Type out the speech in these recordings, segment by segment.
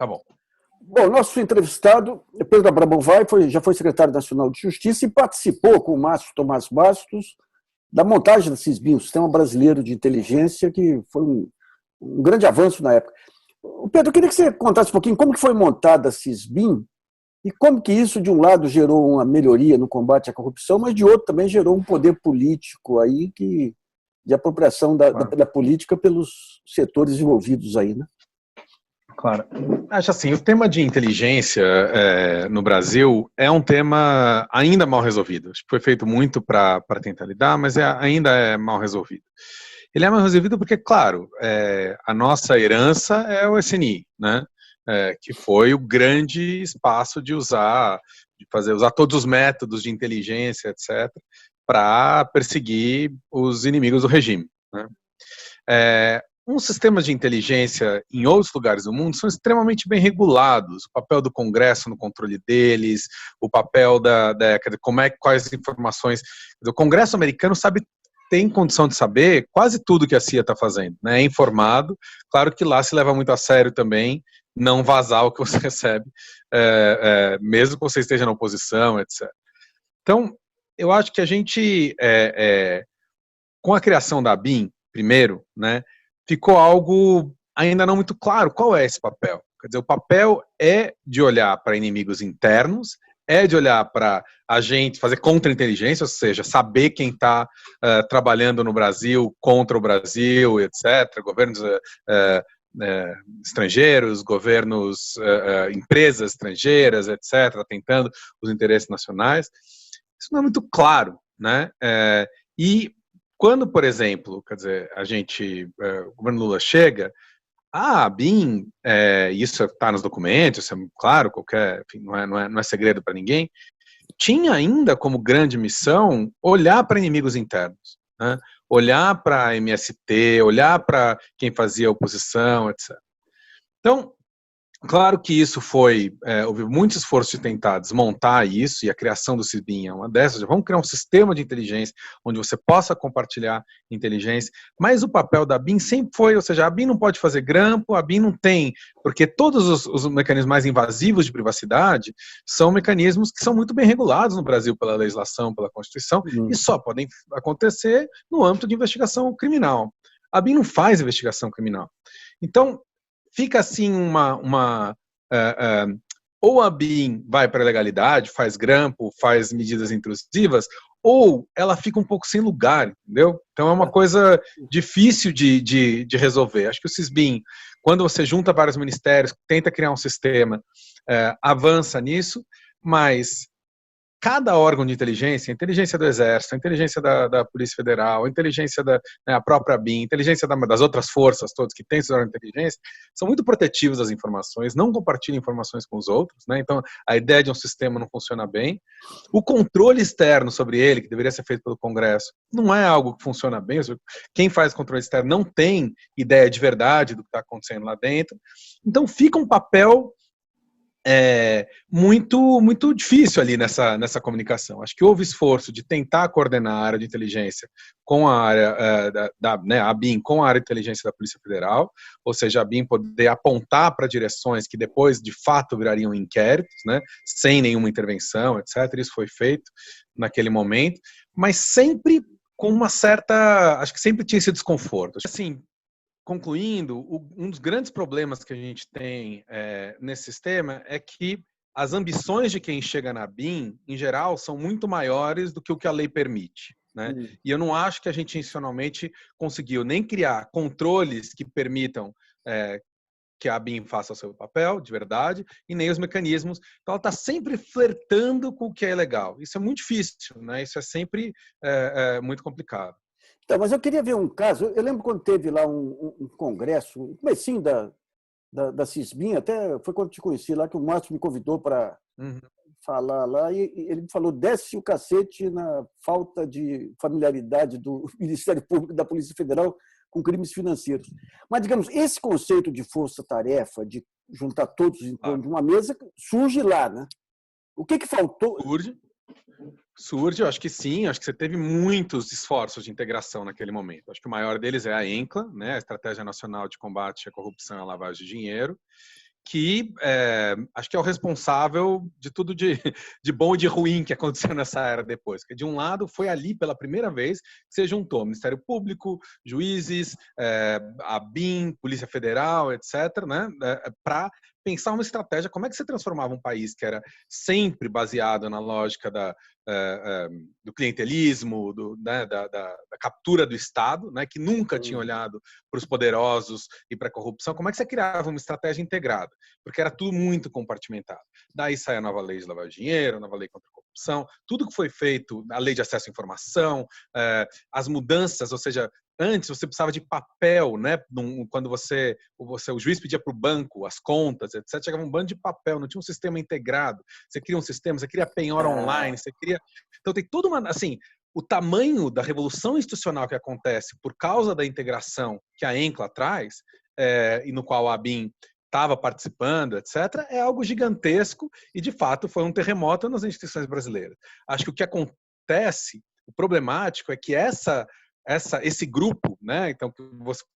Tá bom. Bom, nosso entrevistado, Pedro Abraão Vai, já foi secretário nacional de Justiça e participou com o Márcio Tomás Bastos da montagem da CISBIN, o Sistema Brasileiro de Inteligência, que foi um grande avanço na época. Pedro, eu queria que você contasse um pouquinho como que foi montada a CISBIN e como que isso, de um lado, gerou uma melhoria no combate à corrupção, mas de outro também gerou um poder político aí de apropriação da política pelos setores envolvidos aí, né? Claro. Acho assim, o tema de inteligência no Brasil é um tema ainda mal resolvido. Acho que foi feito muito para tentar lidar, mas ainda é mal resolvido. Ele é mal resolvido porque, claro, a nossa herança é o SNI, né? Que foi o grande espaço de usar todos os métodos de inteligência, etc., para perseguir os inimigos do regime, né? Uns sistemas de inteligência em outros lugares do mundo são extremamente bem regulados. O papel do Congresso no controle deles, o papel quais informações. O Congresso americano tem condição de saber quase tudo que a CIA está fazendo, né? É informado. Claro que lá se leva muito a sério também não vazar o que você recebe, mesmo que você esteja na oposição, etc. Então, eu acho que a gente, com a criação da ABIN, primeiro, né, ficou algo ainda não muito claro. Qual é esse papel? Quer dizer, o papel é de olhar para inimigos internos, é de olhar para a gente, fazer contra-inteligência, ou seja, saber quem está trabalhando no Brasil, contra o Brasil, etc., governos estrangeiros, governos, empresas estrangeiras, etc., atentando os interesses nacionais. Isso não é muito claro, né? E quando, por exemplo, quer dizer, o governo Lula chega, a ABIN, isso está nos documentos, isso é claro, enfim, não é segredo para ninguém, tinha ainda como grande missão olhar para inimigos internos, né? Olhar para a MST, olhar para quem fazia oposição, etc. Então, claro que isso houve muito esforço de tentar desmontar isso, e a criação do CISBIN é uma dessas. Vamos criar um sistema de inteligência onde você possa compartilhar inteligência, mas o papel da ABIN sempre foi, ou seja, a ABIN não pode fazer grampo, a ABIN não tem, porque todos os mecanismos mais invasivos de privacidade são mecanismos que são muito bem regulados no Brasil pela legislação, pela Constituição, e só podem acontecer no âmbito de investigação criminal. A ABIN não faz investigação criminal. Então, fica assim ou a BIM vai para a legalidade, faz grampo, faz medidas intrusivas, ou ela fica um pouco sem lugar, entendeu? Então é uma coisa difícil de resolver. Acho que o CISBIN, quando você junta vários ministérios, tenta criar um sistema, avança nisso, mas cada órgão de inteligência, a inteligência do Exército, a inteligência da Polícia Federal, a inteligência a própria BIM, a inteligência das outras forças todas que têm esse órgão de inteligência, são muito protetivos das informações, não compartilham informações com os outros, né? Então a ideia de um sistema não funciona bem. O controle externo sobre ele, que deveria ser feito pelo Congresso, não é algo que funciona bem. Quem faz controle externo não tem ideia de verdade do que está acontecendo lá dentro. Então fica um papel muito difícil ali nessa comunicação. Acho que houve esforço de tentar coordenar a área de inteligência com a área a BIM com a área de inteligência da Polícia Federal, ou seja, a BIM poder apontar para direções que depois de fato virariam inquéritos, né, sem nenhuma intervenção, etc. Isso foi feito naquele momento, mas sempre com uma certa, acho que sempre tinha esse desconforto. Assim, concluindo, um dos grandes problemas que a gente tem nesse sistema é que as ambições de quem chega na BIM, em geral, são muito maiores do que o que a lei permite, né? E eu não acho que a gente institucionalmente conseguiu nem criar controles que permitam que a BIM faça o seu papel, de verdade, e nem os mecanismos. Então, ela está sempre flertando com o que é legal. Isso é muito difícil, né? Isso é sempre muito complicado. Então, mas eu queria ver um caso. Eu lembro quando teve lá um congresso, no comecinho da CISBIN, até foi quando te conheci lá, que o Márcio me convidou para falar lá, e ele me falou: desce o cacete na falta de familiaridade do Ministério Público e da Polícia Federal com crimes financeiros. Mas, digamos, esse conceito de força-tarefa, de juntar todos em torno de uma mesa, surge lá, né? O que faltou? Surge, eu acho que sim, acho que você teve muitos esforços de integração naquele momento. Acho que o maior deles é a ENCLA, né, a Estratégia Nacional de Combate à Corrupção e à Lavagem de Dinheiro, que acho que é o responsável de tudo de bom e de ruim que aconteceu nessa era depois. Porque, de um lado, foi ali, pela primeira vez, que se juntou Ministério Público, juízes, a BIM, Polícia Federal, etc., né, para pensar uma estratégia, como é que você transformava um país que era sempre baseado na lógica do clientelismo, né, da captura do Estado, né, que nunca tinha olhado para os poderosos e para a corrupção. Como é que você criava uma estratégia integrada? Porque era tudo muito compartimentado. Daí sai a nova lei de lavagem de dinheiro, a nova lei contra a corrupção, tudo que foi feito, a lei de acesso à informação, as mudanças, ou seja, antes você precisava de papel, né? Quando o juiz pedia para o banco as contas, etc., chegava um bando de papel, não tinha um sistema integrado. Você cria um sistema, você cria penhora online, você cria... Então tem toda uma... Assim, o tamanho da revolução institucional que acontece por causa da integração que a ENCLA traz, e no qual a ABIN estava participando, etc., é algo gigantesco e, de fato, foi um terremoto nas instituições brasileiras. Acho que o que acontece, o problemático, é que esse grupo, né? Então,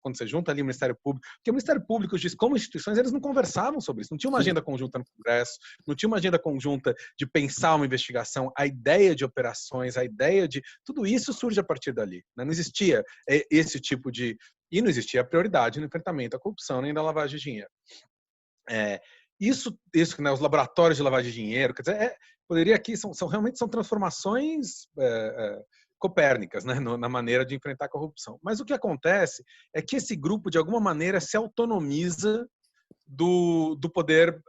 quando você junta ali o Ministério Público, porque o Ministério Público, os juízes, como instituições, eles não conversavam sobre isso, não tinha uma agenda conjunta no Congresso, não tinha uma agenda conjunta de pensar uma investigação, a ideia de operações, a ideia de... Tudo isso surge a partir dali, né? Não existia esse tipo de... E não existia a prioridade no enfrentamento à corrupção nem da lavagem de dinheiro. Isso né, os laboratórios de lavagem de dinheiro, quer dizer, poderia aqui, realmente são transformações copérnicas, né, na maneira de enfrentar a corrupção. Mas o que acontece é que esse grupo, de alguma maneira, se autonomiza do poder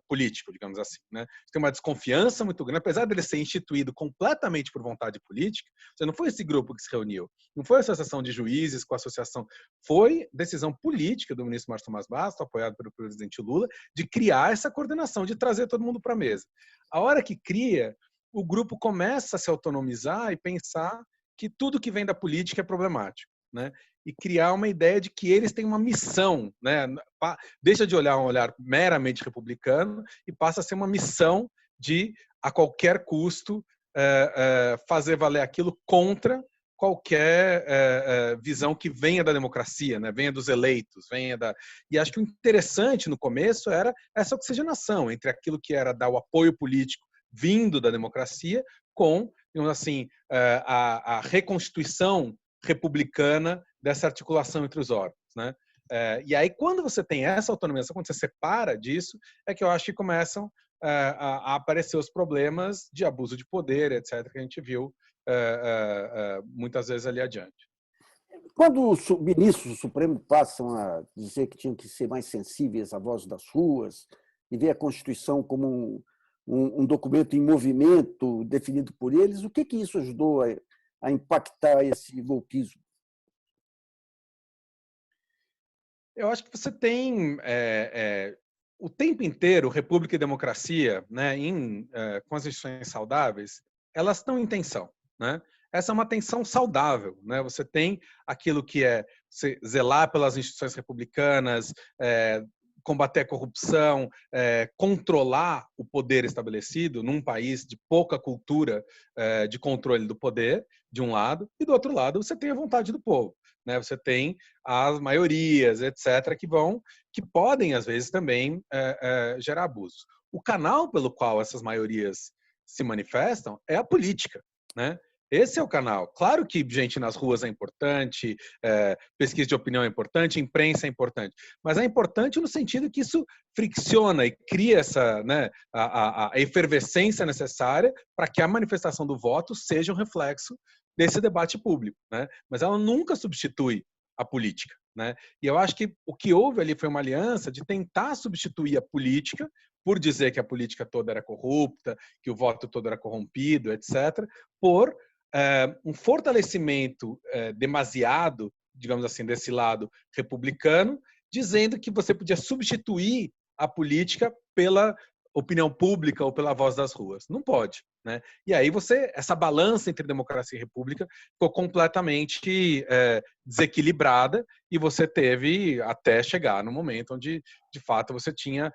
político, digamos assim, né? Tem uma desconfiança muito grande, apesar dele ser instituído completamente por vontade política. Não foi esse grupo que se reuniu, não foi a associação de juízes com a associação, foi decisão política do ministro Márcio Tomás Bastos, apoiado pelo presidente Lula, de criar essa coordenação, de trazer todo mundo para a mesa. A hora que cria, o grupo começa a se autonomizar e pensar que tudo que vem da política é problemático, né? E criar uma ideia de que eles têm uma missão, né? Deixa de olhar um olhar meramente republicano e passa a ser uma missão de, a qualquer custo, fazer valer aquilo contra qualquer visão que venha da democracia, né? Venha dos eleitos, E acho que o interessante no começo era essa oxigenação entre aquilo que era dar o apoio político vindo da democracia com, digamos assim, a reconstituição republicana dessa articulação entre os órgãos, né? E aí, quando você tem essa autonomia, quando você separa disso, é que eu acho que começam a aparecer os problemas de abuso de poder, etc., que a gente viu muitas vezes ali adiante. Quando os ministros do Supremo passam a dizer que tinham que ser mais sensíveis à voz das ruas e ver a Constituição como um documento em movimento definido por eles, o que isso ajudou a impactar esse golpismo? Eu acho que você tem o tempo inteiro, república e democracia, né, com as instituições saudáveis, elas estão em tensão, né? Essa é uma tensão saudável, né? Você tem aquilo que é zelar pelas instituições republicanas, combater a corrupção, controlar o poder estabelecido num país de pouca cultura de controle do poder, de um lado, e do outro lado você tem a vontade do povo, né? Você tem as maiorias, etc., que podem, às vezes, também gerar abusos. O canal pelo qual essas maiorias se manifestam é a política, né? Esse é o canal. Claro que gente nas ruas é importante, pesquisa de opinião é importante, imprensa é importante, mas é importante no sentido que isso fricciona e cria essa, né, a efervescência necessária para que a manifestação do voto seja um reflexo desse debate público, né? Mas ela nunca substitui a política, né? E eu acho que o que houve ali foi uma aliança de tentar substituir a política, por dizer que a política toda era corrupta, que o voto todo era corrompido, etc., por um fortalecimento demasiado, digamos assim, desse lado republicano, dizendo que você podia substituir a política pela opinião pública ou pela voz das ruas. Não pode, né? E aí essa balança entre democracia e república ficou completamente desequilibrada e você teve até chegar no momento onde, de fato, você tinha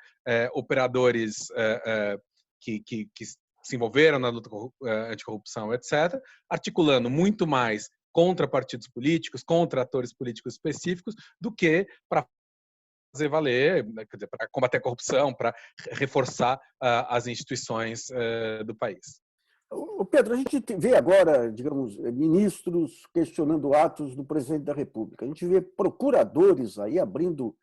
operadores que se envolveram na luta anticorrupção, etc., articulando muito mais contra partidos políticos, contra atores políticos específicos, do que para fazer valer, né, quer dizer, para combater a corrupção, para reforçar as instituições do país. Pedro, a gente vê agora, digamos, ministros questionando atos do presidente da República. A gente vê procuradores aí abrindo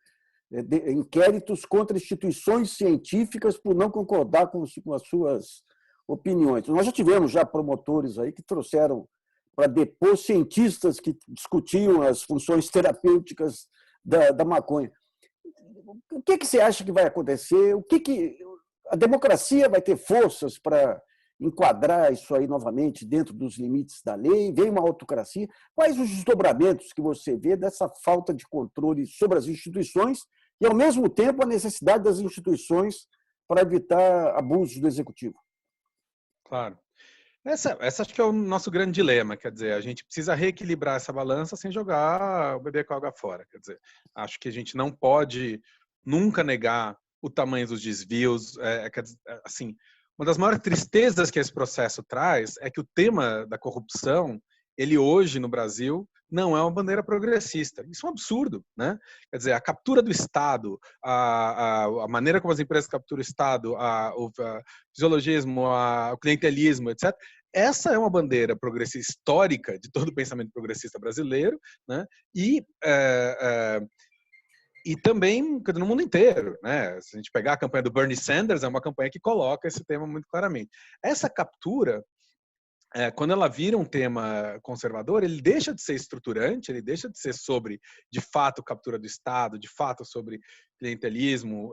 inquéritos contra instituições científicas por não concordar com as suas opiniões. Nós já tivemos já promotores aí que trouxeram para depor cientistas que discutiam as funções terapêuticas da maconha. O que você acha que vai acontecer? A democracia vai ter forças para enquadrar isso aí novamente dentro dos limites da lei? Vem uma autocracia? Quais os desdobramentos que você vê dessa falta de controle sobre as instituições e, ao mesmo tempo, a necessidade das instituições para evitar abusos do executivo? Claro. Essa acho que é o nosso grande dilema, quer dizer, a gente precisa reequilibrar essa balança sem jogar o bebê com a água fora, quer dizer, acho que a gente não pode nunca negar o tamanho dos desvios, assim, uma das maiores tristezas que esse processo traz é que o tema da corrupção, ele hoje no Brasil não é uma bandeira progressista. Isso é um absurdo, né? Quer dizer, a captura do Estado, a maneira como as empresas capturam o Estado, o fisiologismo, o clientelismo, etc. Essa é uma bandeira progressista histórica de todo o pensamento progressista brasileiro, né? E também no mundo inteiro, né? Se a gente pegar a campanha do Bernie Sanders, é uma campanha que coloca esse tema muito claramente. Essa captura, quando ela vira um tema conservador, ele deixa de ser estruturante, ele deixa de ser sobre, de fato, captura do Estado, de fato, sobre clientelismo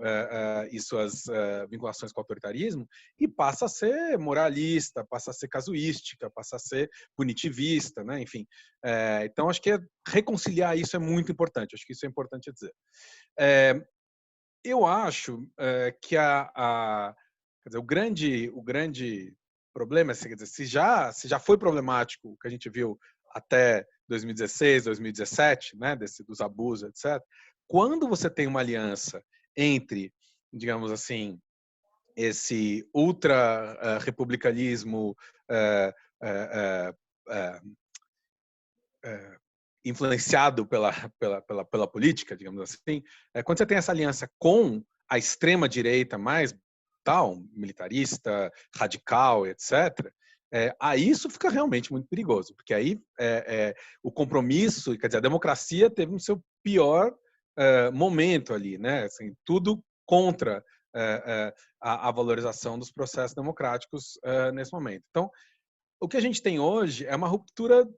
e suas vinculações com o autoritarismo, e passa a ser moralista, passa a ser casuística, passa a ser punitivista, né? Enfim. Então, acho que reconciliar isso é muito importante, acho que isso é importante dizer. Eu acho que quer dizer, o grande problema, quer dizer, se já foi problemático o que a gente viu até 2016, 2017, né, dos abusos, etc. Quando você tem uma aliança entre, digamos assim, esse ultra-republicanismo influenciado pela política, digamos assim, quando você tem essa aliança com a extrema-direita mais militarista, radical, etc., aí isso fica realmente muito perigoso, porque aí o compromisso, quer dizer, a democracia teve o seu pior momento ali, né? Assim, tudo contra a valorização dos processos democráticos nesse momento. Então, o que a gente tem hoje é uma ruptura,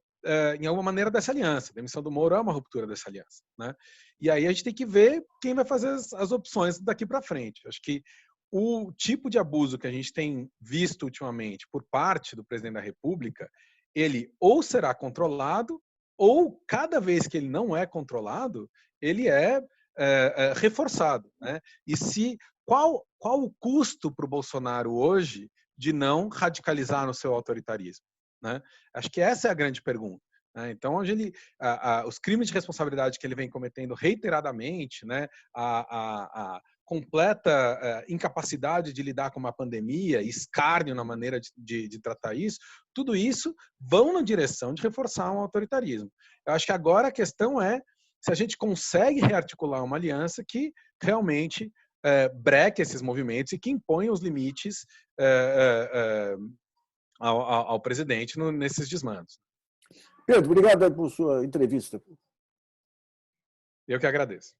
em alguma maneira, dessa aliança. A demissão do Moro é uma ruptura dessa aliança, né? E aí a gente tem que ver quem vai fazer as opções daqui para frente. Acho que o tipo de abuso que a gente tem visto ultimamente por parte do presidente da República, ele ou será controlado, ou cada vez que ele não é controlado, ele é reforçado, né? E qual o custo para o Bolsonaro hoje de não radicalizar no seu autoritarismo, né? Acho que essa é a grande pergunta. Então, hoje os crimes de responsabilidade que ele vem cometendo reiteradamente, né, a completa incapacidade de lidar com uma pandemia, escárnio na maneira de tratar isso, tudo isso vão na direção de reforçar um autoritarismo. Eu acho que agora a questão é se a gente consegue rearticular uma aliança que realmente breque esses movimentos e que imponha os limites ao presidente nesses desmandos. Pedro, obrigado por sua entrevista. Eu que agradeço.